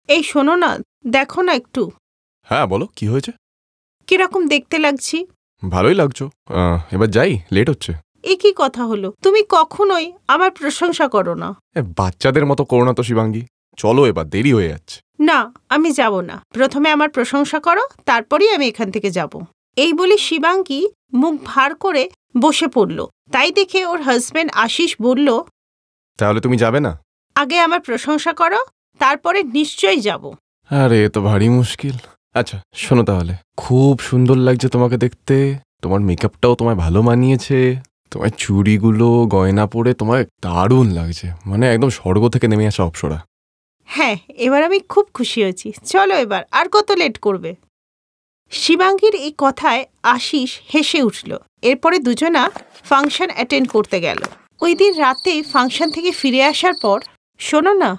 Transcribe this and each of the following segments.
এই শোনো না, দেখো না একটু। হ্যাঁ বলো, কি হয়েছে? কিরকম দেখতে লাগছি? ভালোই লাগছো। এবার যাই, লেট হচ্ছে। এ কি কথা হলো? তুমি কখনোই আমার প্রশংসা করো না। বাচ্চাদের মতো করো না তো শিবাঙ্গী। চলো এবার, দেরি হয়ে যাচ্ছে। না, আমি যাব না। প্রথমে আমার প্রশংসা করো, তারপরেই আমি এখান থেকে যাব। এই বলে শিবাঙ্গী মুখ ভার করে বসে পড়ল। তাই দেখে ওর হাজবেন্ড আশিস বলল, তাহলে তুমি যাবে না? আগে আমার প্রশংসা করো, তারপরে নিশ্চয়ই যাব। আরে এ তো ভারী মুশকিল। আচ্ছা শোনো তাহলে, খুব সুন্দর লাগছে তোমাকে দেখতে। তোমার মেকআপটাও তোমায় ভালো মানিয়েছে। তোমার চুড়িগুলো গয়না পরে তোমায় দারুণ লাগছে, মানে একদম স্বর্গ থেকে নেমে আসা অপ্সরা। হ্যাঁ, এবার আমি খুব খুশি হয়েছি। চলো এবার, আর কত লেট করবে? শিবাঙ্গীর এই কথায় আশিস হেসে উঠল। এরপরে দুজনা ফাংশন অ্যাটেন্ড করতে গেল। ওই দিন রাতে ফাংশন থেকে ফিরে আসার পর, শোনো না,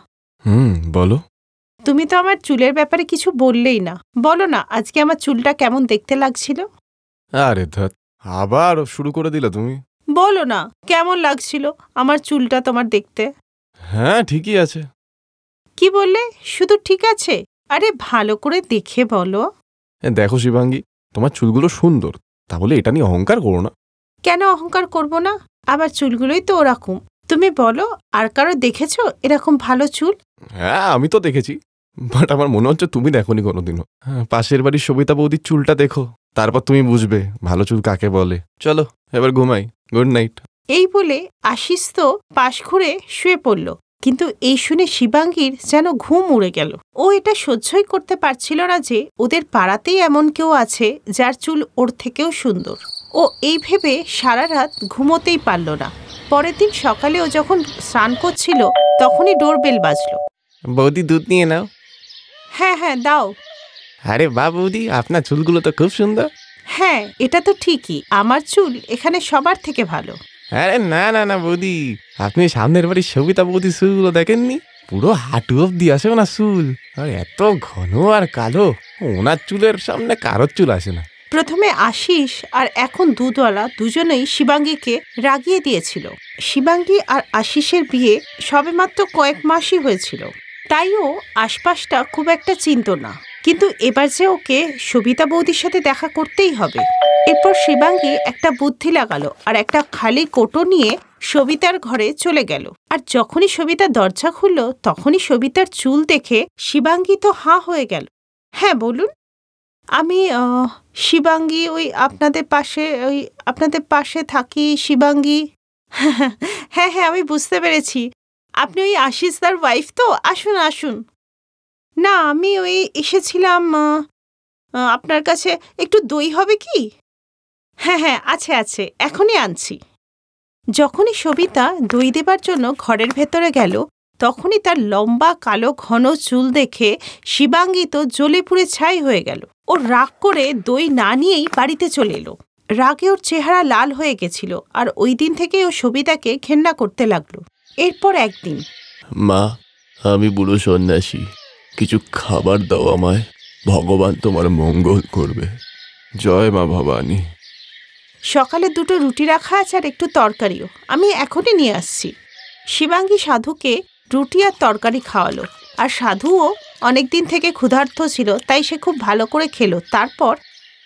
বলো। তুমি তো আমার চুলের ব্যাপারে কিছু বললেই না। বলো না, আজকে আমার চুলটা কেমন দেখতে লাগছিল? আরে ধ্যাৎ, আবার শুরু করে দিলে তুমি। বলো না, কেমন লাগছিল আমার চুলটা তোমার দেখতে? হ্যাঁ ঠিকই আছে। কি বললে? শুধু ঠিক আছে? আরে ভালো করে দেখে বলো। দেখো শিবাঙ্গী, তোমার চুলগুলো সুন্দর, তা বলে এটা নিয়ে অহংকার করো না। কেন অহংকার করব না? আবার চুলগুলোই তো ওরকম। তুমি বলো, আর কারো দেখেছো এরকম ভালো চুল? হ্যাঁ আমি তো দেখেছি, বাট আমার মনে হচ্ছে তুমি দেখোনি কোনোদিনও। পাশের বাড়ির সবিতা বৌদির চুলটা দেখো, তারপর তুমি বুঝবে ভালো চুল কাকে বলে। চলো এবার ঘুমাই, গুড নাইট। এই বলে আশিস তো পাশ ঘুরে শুয়ে পড়ল। কিন্তু এই শুনে শিবাঙ্গীর যেন ঘুম উড়ে গেল। ও এটা সহ্যই করতে পারছিল না যে ওদের পাড়াতেই এমন কেউ আছে যার চুল ওর থেকেও সুন্দর। ও এই ভেবে সারা রাত ঘুমোতেই পারল না। পরের দিন সকালে ও যখন স্নান করছিল, তখনই ডোরবেল বাজল। বৌদি দুধ নিয়ে নাও। হ্যাঁ হ্যাঁ দাও। আরে বা বৌদি, আপনার চুলগুলো তো খুব সুন্দর। হ্যাঁ, এটা তো ঠিকই, আমার চুল এখানে সবার থেকে ভালো। আরে না না না বৌদি, আপনি সামনের বাড়ির সবিতা বৌদির চুলগুলো দেখেননি? পুরো হাঁটু অব্দি আসে ওনার চুল, আর এত ঘন আর কালো, ওনার চুলের সামনে কারোর চুল আসে না। প্রথমে আশিস আর এখন দুধওয়ালা দুজনেই শিবাঙ্গীকে রাগিয়ে দিয়েছিল। শিবাঙ্গী আর আশিসের বিয়ে সবেমাত্র কয়েক মাসই হয়েছিল, তাই ও আশপাশটা খুব একটা চিনত না। কিন্তু এবার যে ওকে সবিতা বৌদির সাথে দেখা করতেই হবে। এরপর শিবাঙ্গী একটা বুদ্ধি লাগালো আর একটা খালি কোটো নিয়ে সবিতার ঘরে চলে গেল। আর যখনই সবিতা দরজা খুলল, তখনই সবিতার চুল দেখে শিবাঙ্গী তো হাঁ হয়ে গেল। হ্যাঁ বলুন। আমি শিবাঙ্গী, আপনাদের পাশে থাকি শিবাঙ্গী। হ্যাঁ হ্যাঁ, আমি বুঝতে পেরেছি, আপনি ওই আশিসদার ওয়াইফ তো। আসুন আসুন। না, আমি এসেছিলাম, আপনার কাছে একটু দই হবে কি? হ্যাঁ হ্যাঁ, আছে আছে, এখনই আনছি। যখনই সবিতা দই দেবার জন্য ঘরের ভেতরে গেল, তখনই তার লম্বা কালো ঘন চুল দেখে শিবাঙ্গী তো জ্বলে পুড়ে ছাই হয়ে গেল। ও রাগ করে দই না নিয়েই বাড়িতে চলে এলো। রাগে ওর চেহারা লাল হয়ে গেছিল, আর ওই দিন থেকে ও সবিতাকে ঘেন্না করতে লাগলো। এরপর একদিন, মা, আমি বুড়ো সন্ন্যাসী, কিছু খাবার দাও আমায়, ভগবান তোমার মঙ্গল করবে। জয় মা ভবানী। সকালে দুটো রুটি রাখা আছে আর একটু তরকারিও, আমি এখনই নিয়ে আসছি। শিবাঙ্গী সাধুকে রুটি আর তরকারি খাওয়ালো, আর সাধুও অনেকদিন থেকে ক্ষুধার্ত ছিল, তাই সে খুব ভালো করে খেলো। তারপর,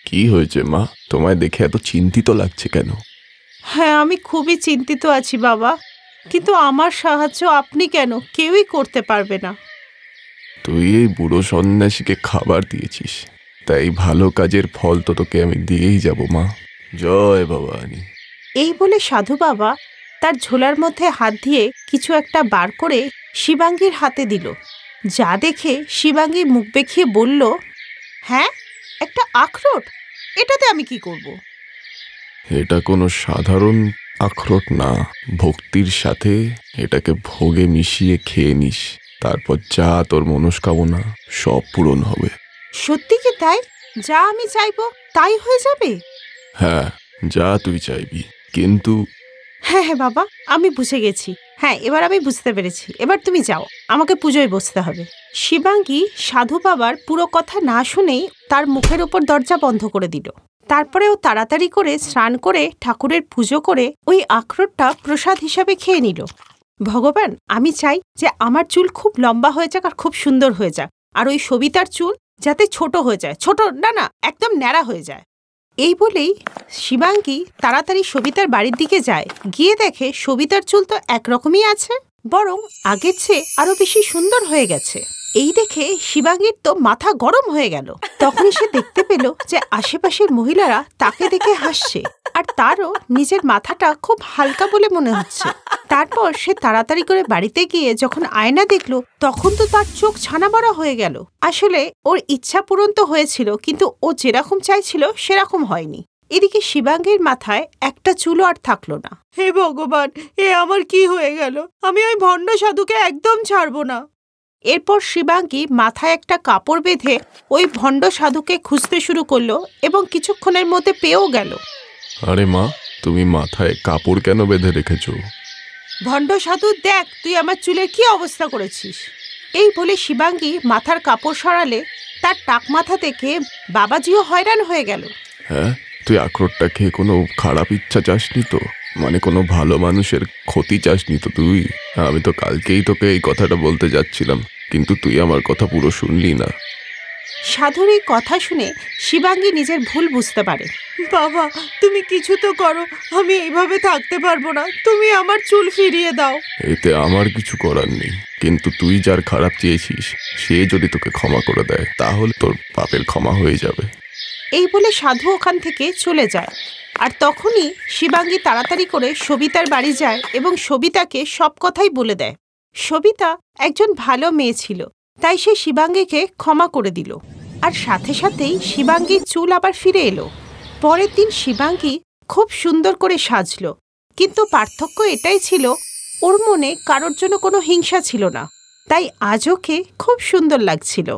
কি হয়েছে মা, তোমায় দেখে এত চিন্তিত লাগছে কেন? হ্যাঁ, আমি খুবই চিন্তিত আছি বাবা, কিন্তু আমার সাহায্য আপনি কেন কেউই করতে পারবে না। তুই এই বুড়ো সন্ন্যাসীকে খাবার দিয়েছিস, তাই ভালো কাজের ফল তো তোকে আমি দিয়েই যাব মা। জয় ভবানী। এই বলে সাধু বাবা তার ঝোলার মধ্যে হাত দিয়ে কিছু একটা বার করে শিবাঙ্গীর হাতে দিল। যা দেখে শিবাঙ্গী মুখ বেঁকিয়ে বলল, হ্যাঁ, একটা আখরোট, এটাতে আমি কি করব? এটা কোনো সাধারণ আখরোট না, ভক্তির সাথে এটাকে ভোগে মিশিয়ে খেয়ে নিস, তারপর যা তোর মনস্কামনা সব পূরণ হবে। সত্যি কি তাই? যা আমি চাইবো তাই হয়ে যাবে? হ্যাঁ, যা তুই চাইবি, কিন্তু হ্যাঁ হ্যাঁ বাবা, আমি বুঝে গেছি। হ্যাঁ, এবার আমি বুঝতে পেরেছি। এবার তুমি যাও, আমাকে পুজোয় বসতে হবে। শিবাঙ্গী সাধু বাবার পুরো কথা না শুনেই তার মুখের ওপর দরজা বন্ধ করে দিল। তারপরে ও তাড়াতাড়ি করে স্নান করে ঠাকুরের পুজো করে ওই আখরোটটা প্রসাদ হিসাবে খেয়ে নিল। ভগবান, আমি চাই যে আমার চুল খুব লম্বা হয়ে যাক আর খুব সুন্দর হয়ে যাক, আর ওই সবিতার চুল যাতে ছোট হয়ে যায়, ছোট না না একদম ন্যাড়া হয়ে যায়। এই বলেই শিবাঙ্গী তাড়াতাড়ি সবিতার বাড়ির দিকে যায়। গিয়ে দেখে সবিতার চুল তো একরকমই আছে, বরং আগের চেয়ে আরো বেশি সুন্দর হয়ে গেছে। এই দেখে শিবাঙ্গীর তো মাথা গরম হয়ে গেল। তখন সে দেখতে পেল যে আশেপাশের মহিলারা তাকে দেখে হাসছে, আর তারও নিজের মাথাটা খুব হালকা বলে মনে হচ্ছে। তারপর সে তাড়াতাড়ি করে বাড়িতে গিয়ে যখন আয়না দেখলো, তখন তো তার চোখ ছানা বড়া হয়ে গেল। আসলে ওর ইচ্ছা পূরণ তো হয়েছিল, কিন্তু ও যেরকম চাইছিল সেরকম হয়নি। এদিকে শিবাঙ্গীর মাথায় একটা চুলও আর থাকলো না। হে ভগবান, এ আমার কি হয়ে গেল? আমি ওই ভণ্ড সাধুকে একদম ছাড়বো না। এরপর শিবাঙ্গী মাথায় একটা কাপড় বেঁধে ওই ভণ্ড সাধুকে খুঁজতে শুরু করলো এবং কিছুক্ষণের মধ্যে পেয়েও গেল। আরে মা, তুমি মাথায় কাপড় কেন বেঁধে রেখেছো? ভণ্ড সাধু, দেখ তুই আমার চুলের কি অবস্থা করেছিস। এই বলে শিবাঙ্গী মাথার কাপড় সরালে তার টাক মাথা থেকে বাবাজিও হয়রান হয়ে গেল। হ্যাঁ, তুই আখরোটটা খেয়ে কোনো খারাপ ইচ্ছা চাসনি তো? মানে কোনো ভালো মানুষের ক্ষতি চাসনি তো তুই? আমি তো কালকেই তোকে এই কথাটা বলতে যাচ্ছিলাম, কিন্তু তুই আমার কথা পুরো শুনলি না। সাধুর এই কথা শুনে শিবাঙ্গী নিজের ভুল বুঝতে পারে। বাবা, তুমি কিছু তো করো, আমি এইভাবে থাকতে পারবো না, তুমি আমার চুল ফিরিয়ে দাও। এতে আমার কিছু করার নেই, কিন্তু তুই যার খারাপ চেয়েছিস সে যদি তোকে ক্ষমা করে দেয় তাহলে তোর পাপের ক্ষমা হয়ে যাবে। এই বলে সাধু ওখান থেকে চলে যায়। আর তখনই শিবাঙ্গী তাড়াতাড়ি করে সবিতার বাড়ি যায় এবং সবিতাকে সব কথাই বলে দেয়। সবিতা একজন ভালো মেয়ে ছিল, তাই সে শিবাঙ্গীকে ক্ষমা করে দিল। আর সাথে সাথেই শিবাঙ্গীর চুল আবার ফিরে এলো। পরের দিন শিবাঙ্গী খুব সুন্দর করে সাজলো, কিন্তু পার্থক্য এটাই ছিল ওর মনে কারোর জন্য কোনো হিংসা ছিল না, তাই আজ ওকে খুব সুন্দর লাগছিল।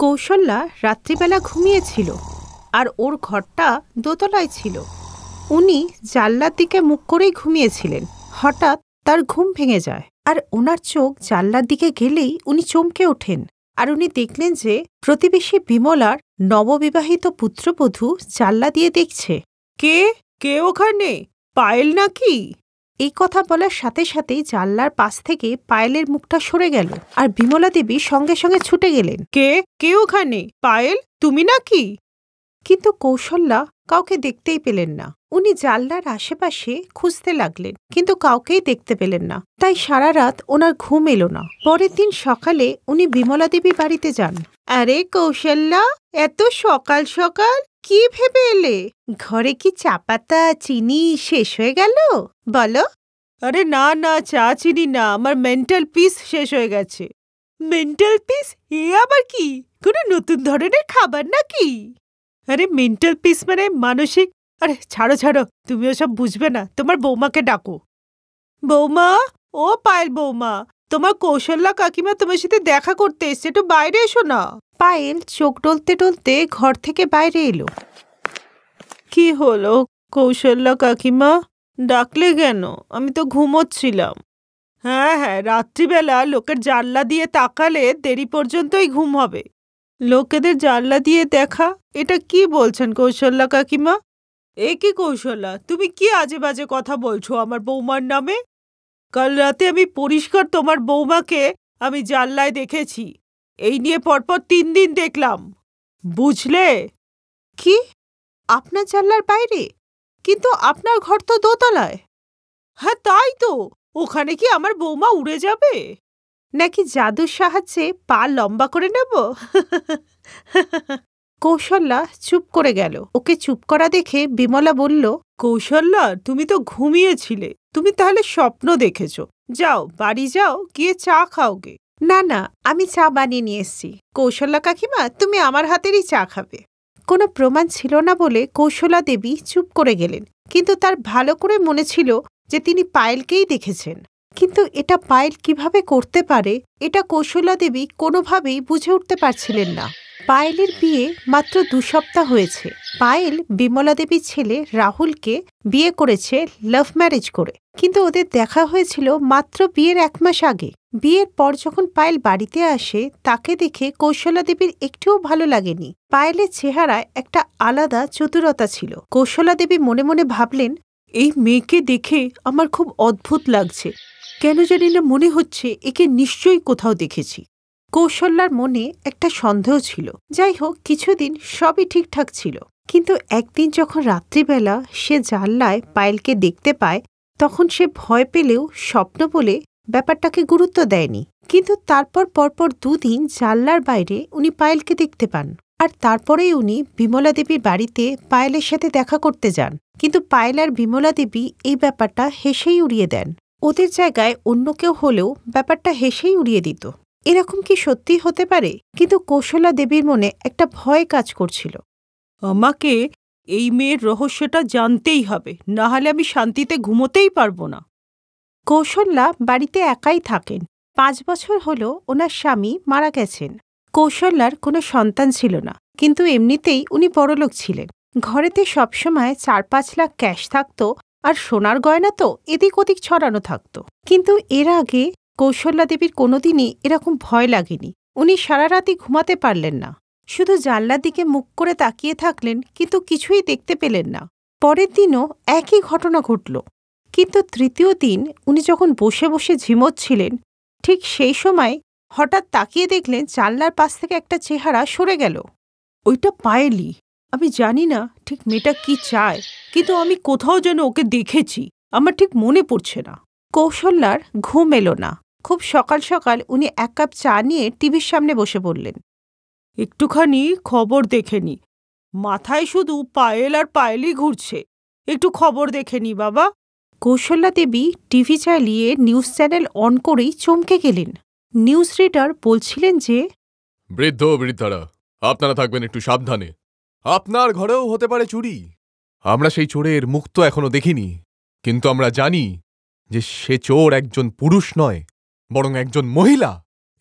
কৌশল্যা রাত্রিবেলা ঘুমিয়েছিল, আর ওর ঘরটা দোতলায় ছিল। উনি জানলার দিকে মুখ করেই ঘুমিয়েছিলেন। হঠাৎ তার ঘুম ভেঙে যায়, আর ওনার চোখ জানলার দিকে গেলেই উনি চমকে ওঠেন। আর উনি দেখলেন যে প্রতিবেশী বিমলার নববিবাহিত পুত্রবধূ জানলা দিয়ে দেখছে। কে কে ওখানে? পায়েল নাকি? এই কথা বলার সাথে সাথেই জানলার পাশ থেকে পায়েলের মুখটা সরে গেল, আর বিমলা দেবী সঙ্গে সঙ্গে ছুটে গেলেন। কে কে ওখানে? পায়েল, তুমি নাকি? কিন্তু কৌশল্যা কাউকে দেখতেই পেলেন না। উনি জানলার আশেপাশে খুঁজতে লাগলেন, কিন্তু কাউকেই দেখতে পেলেন না। তাই সারা রাত ওনার ঘুম এলো না। পরের দিন সকালে উনি বিমলা দেবী বাড়িতে যান। আরে কৌশল্যা, এত সকাল সকাল কি ভেবে এলে? ঘরে কি চা পাতা চিনি শেষ হয়ে গেল? বলো। আরে না না, চা চিনি না, আমার মেন্টাল পিস শেষ হয়ে গেছে। Mental peace? এ আবার কি? কোনো নতুন ধরনের খাবার নাকি? আরে মেন্টাল পিস মানে মানসিক। আরে ছাড়ো ছাড়ো, তুমি ওসব বুঝবে না, তোমার বৌমাকে ডাকো। বৌমা, ও পায়েল বৌমা, তোমার কৌশল্যা কাকিমা তোমার সাথে দেখা করতে এসছে, একটু বাইরে এসো না। পায়েল চোখ ডলতে ডলতে ঘর থেকে বাইরে এলো। কি হলো কৌশল্যা কাকিমা, ডাকলে কেন? আমি তো ঘুমোচ্ছিলাম। হ্যাঁ হ্যাঁ, রাত্রিবেলা লোকের জানলা দিয়ে তাকালে দেরি পর্যন্তই ঘুম হবে। লোকেদের জানলা দিয়ে দেখা, এটা কি বলছেন কৌশল্যা কাকিমা? এ কি কৌশল্যা, তুমি কি আজে বাজে কথা বলছো আমার বৌমার নামে? কাল রাতে আমি পরিষ্কার তোমার বৌমাকে আমি জানলায় দেখেছি। এই নিয়ে পরপর 3 দিন দেখলাম, বুঝলে? কি? আপনার জানলার বাইরে? কিন্তু আপনার ঘর তো দোতলায়। হ্যাঁ তাই তো, ওখানে কি আমার বৌমা উড়ে যাবে? নাকি জাদুর সাহায্যে পা লম্বা করে নেব? কৌশল্যা চুপ করে গেল। ওকে চুপ করা দেখে বিমলা বলল, কৌশল্যা তুমি তো ঘুমিয়েছিলে, তুমি তাহলে স্বপ্ন দেখেছ। যাও বাড়ি যাও, গিয়ে চা খাওগে। না না, আমি চা বানিয়ে নিয়ে এসছি। কৌশল্যা কাকিমা, তুমি আমার হাতেরই চা খাবে। কোনো প্রমাণ ছিল না বলে কৌশল্যা দেবী চুপ করে গেলেন, কিন্তু তার ভালো করে মনে ছিল যে তিনি পায়েলকেই দেখেছেন। কিন্তু এটা পায়েল কিভাবে করতে পারে, এটা কৌশল্যা দেবী কোনোভাবেই বুঝে উঠতে পারছিলেন না। পায়েলের বিয়ে মাত্র 2 সপ্তাহ হয়েছে। পায়েল বিমলা দেবীর ছেলে রাহুলকে বিয়ে করেছে লাভ ম্যারেজ করে, কিন্তু ওদের দেখা হয়েছিল মাত্র বিয়ের 1 মাস আগে। বিয়ের পর যখন পায়েল বাড়িতে আসে, তাকে দেখে কৌশল্যা দেবীর একটুও ভালো লাগেনি। পায়েলের চেহারায় একটা আলাদা চতুরতা ছিল। কৌশল্যা দেবী মনে মনে ভাবলেন, এই মেয়েকে দেখে আমার খুব অদ্ভুত লাগছে। কেন জানি না মনে হচ্ছে একে নিশ্চয়ই কোথাও দেখেছি। কৌশল্যার মনে একটা সন্দেহ ছিল। যাই হোক, কিছুদিন সবই ঠিকঠাক ছিল, কিন্তু একদিন যখন রাত্রিবেলা সে জানলায় পায়েলকে দেখতে পায়, তখন সে ভয় পেলেও স্বপ্ন বলে ব্যাপারটাকে গুরুত্ব দেয়নি। কিন্তু তারপর পরপর 2 দিন জানলার বাইরে উনি পায়েলকে দেখতে পান। আর তারপরেই উনি বিমলা দেবীর বাড়িতে পায়েলের সাথে দেখা করতে যান। কিন্তু পায়েল আর বিমলা দেবী এই ব্যাপারটা হেসেই উড়িয়ে দেন। ওদের জায়গায় অন্য কেউ হলেও ব্যাপারটা হেসেই উড়িয়ে দিত। এরকম কি সত্যি হতে পারে? কিন্তু কৌশলা দেবীর মনে একটা ভয় কাজ করছিল। আমাকে এই মেয়ের রহস্যটা জানতেই হবে, না হলে আমি শান্তিতে ঘুমোতেই পারবো না। কৌশল্যা বাড়িতে একাই থাকেন। 5 বছর হলো ওনার স্বামী মারা গেছেন। কৌশল্যার কোনো সন্তান ছিল না, কিন্তু এমনিতেই উনি বড়লোক ছিলেন। ঘরেতে সবসময় 4-5 লাখ ক্যাশ থাকত, আর সোনার গয়না তো এদিক ওদিক ছড়ানো থাকত। কিন্তু এর আগে কৌশল্যা দেবীর কোনোদিনই এরকম ভয় লাগেনি। উনি সারা রাতই ঘুমাতে পারলেন না, শুধু জানলার দিকে মুখ করে তাকিয়ে থাকলেন, কিন্তু কিছুই দেখতে পেলেন না। পরের দিনও একই ঘটনা ঘটল, কিন্তু তৃতীয় দিন উনি যখন বসে বসে ঝিমোচ্ছিলেন, ঠিক সেই সময় হঠাৎ তাকিয়ে দেখলেন জানলার পাশ থেকে একটা চেহারা সরে গেল। ওইটা পায়েলই। আমি জানি না ঠিক মেয়েটা কি চায়, কিন্তু আমি কোথাও যেন ওকে দেখেছি, আমার ঠিক মনে পড়ছে না। কৌশল্যার ঘুম এলো না। খুব সকাল সকাল উনি 1 কাপ চা নিয়ে টিভির সামনে বসে পড়লেন। একটুখানি খবর দেখে নি, মাথায় শুধু পায়েল আর পায়েলই ঘুরছে, একটু খবর দেখে নি বাবা। কৌশল্যা দেবী টিভি চালিয়ে নিউজ চ্যানেল অন করেই চমকে গেলেন। নিউজ রিডার বলছিলেন যে, বৃদ্ধ বৃদ্ধারা, আপনারা থাকবেন একটু সাবধানে। আপনার ঘরেও হতে পারে চুরি। আমরা সেই চোরের মুখ তো এখনো দেখিনি, কিন্তু আমরা জানি যে সে চোর একজন পুরুষ নয়, বরং একজন মহিলা।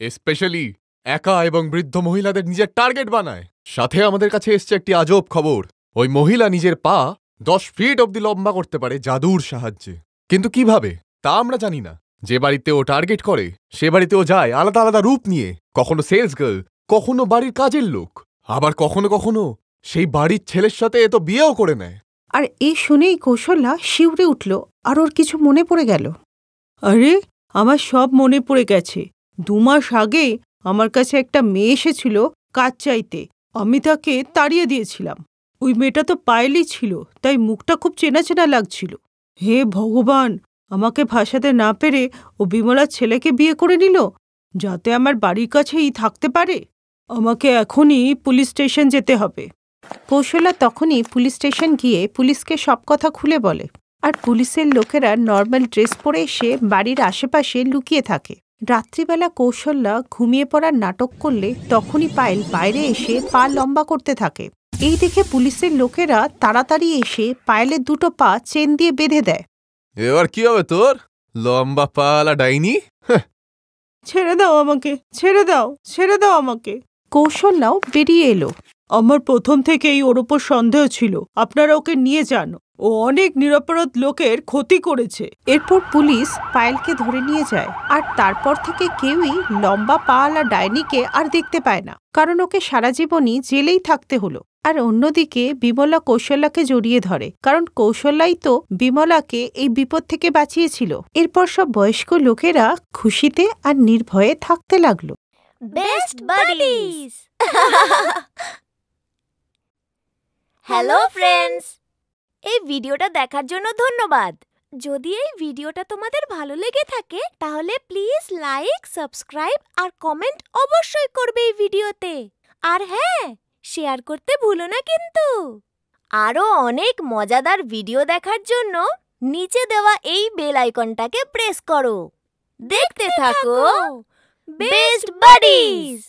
স্পেশালি একা এবং বৃদ্ধ মহিলাদের নিজের টার্গেট বানায়। সাথে আমাদের কাছে এসছে একটি আজব খবর। ওই মহিলা নিজের পা 10 ফিট অব্দি লম্বা করতে পারে জাদুর সাহায্যে। কিন্তু কিভাবে তা আমরা জানি না। যে বাড়িতে ও টার্গেট করে সে বাড়িতে ও যায় আলাদা আলাদা রূপ নিয়ে, কখনো সেলস গার্ল, কখনো বাড়ির কাজের লোক, আবার কখনো কখনো সেই বাড়ির ছেলের সাথে এ তো বিয়েও করে নেয়। আর এই শুনেই কৌশল্যা শিউরে উঠল, আর ওর কিছু মনে পড়ে গেল। আরে, আমার সব মনে পড়ে গেছে। 2 মাস আগে আমার কাছে একটা মেয়ে এসেছিল কাজ চাইতে। আমি তাকে তাড়িয়ে দিয়েছিলাম। ওই মেয়েটা তো পায়েলই ছিল, তাই মুখটা খুব চেনা চেনা লাগছিল। হে ভগবান, আমাকে ভাসাতে না পেরে ও বিমলার ছেলেকে বিয়ে করে নিল, যাতে আমার বাড়ির কাছেই থাকতে পারে। আমাকে এখনই পুলিশ স্টেশন যেতে হবে। কৌশল্যা তখনই পুলিশ স্টেশন গিয়ে পুলিশকে সব কথা খুলে বলে। আর পুলিশের লোকেরা নর্মাল ড্রেস পরে এসে বাড়ির আশেপাশে লুকিয়ে থাকে। রাত্রিবেলা কৌশল্যা ঘুমিয়ে পড়ার নাটক করলে তখনই পায়েল বাইরে এসে পা লম্বা করতে থাকে। এই দেখে পুলিশের লোকেরা তাড়াতাড়ি এসে পায়েলের 2টো পা চেন দিয়ে বেঁধে দেয়। এবার কি হবে তোর, লম্বা পালা ডাইনি? ছেড়ে দাও আমাকে, ছেড়ে দাও, ছেড়ে দাও আমাকে। কৌশল্যাও বেরিয়ে এলো। আমার প্রথম থেকেই ওর ওপর সন্দেহ ছিল। আপনারা ওকে নিয়ে যান, ও অনেক নিরপরাধ লোকের ক্ষতি করেছে। এরপর পুলিশ পায়েলকে ধরে নিয়ে যায়। আর তারপর থেকে কেউই লম্বা পাওয়ালা ডাইনিকে আর দেখতে পায় না, কারণ ওকে সারা জীবনই জেলেই থাকতে হলো। আর অন্যদিকে বিমলা কৌশল্যাকে জড়িয়ে ধরে, কারণ কৌশল্যাই তো বিমলাকে এই বিপদ থেকে বাঁচিয়েছিল। এরপর সব বয়স্ক লোকেরা খুশিতে আর নির্ভয়ে থাকতে লাগলো। Best buddies. হ্যালো ফ্রেন্ডস, এই ভিডিওটা দেখার জন্য ধন্যবাদ। যদি এই ভিডিওটা তোমাদের ভালো লেগে থাকে তাহলে প্লিজ লাইক, সাবস্ক্রাইব আর কমেন্ট অবশ্যই করবে এই ভিডিওতে। আর হ্যাঁ, শেয়ার করতে ভুলো না কিন্তু। আরো অনেক মজাদার ভিডিও দেখার জন্য নিচে দেওয়া এই বেল আইকনটাকে প্রেস করো। দেখতে থাকো বেস্ট বাডিজ।